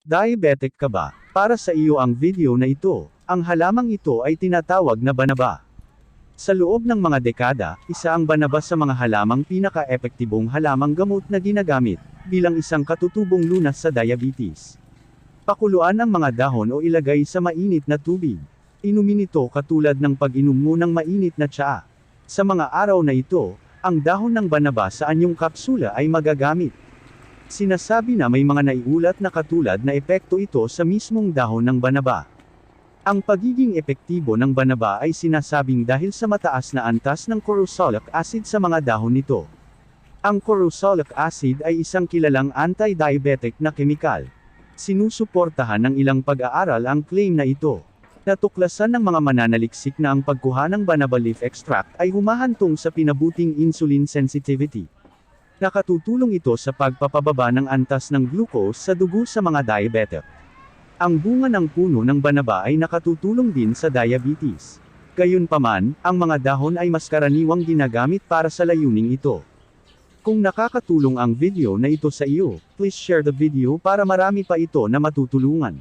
Diabetic ka ba? Para sa iyo ang video na ito. Ang halamang ito ay tinatawag na banaba. Sa loob ng mga dekada, isa ang banaba sa mga halamang pinaka-epektibong halamang gamot na ginagamit, bilang isang katutubong lunas sa diabetes. Pakuluan ang mga dahon o ilagay sa mainit na tubig. Inumin ito katulad ng pag-inom mo ng mainit na tsaa. Sa mga araw na ito, ang dahon ng banaba sa anyong kapsula ay magagamit. Sinasabi na may mga naiulat na katulad na epekto ito sa mismong dahon ng banaba. Ang pagiging epektibo ng banaba ay sinasabing dahil sa mataas na antas ng corosolic acid sa mga dahon nito. Ang corosolic acid ay isang kilalang anti-diabetic na kemikal. Sinusuportahan ng ilang pag-aaral ang claim na ito. Natuklasan ng mga mananaliksik na ang pagkuha ng banaba leaf extract ay humahantong sa pinabuting insulin sensitivity. Nakatutulong ito sa pagpapababa ng antas ng glucose sa dugo sa mga diabetic. Ang bunga ng puno ng banaba ay nakatutulong din sa diabetes. Gayunpaman, ang mga dahon ay mas karaniwang ginagamit para sa layuning ito. Kung nakakatulong ang video na ito sa iyo, please share the video para marami pa ito na matutulungan.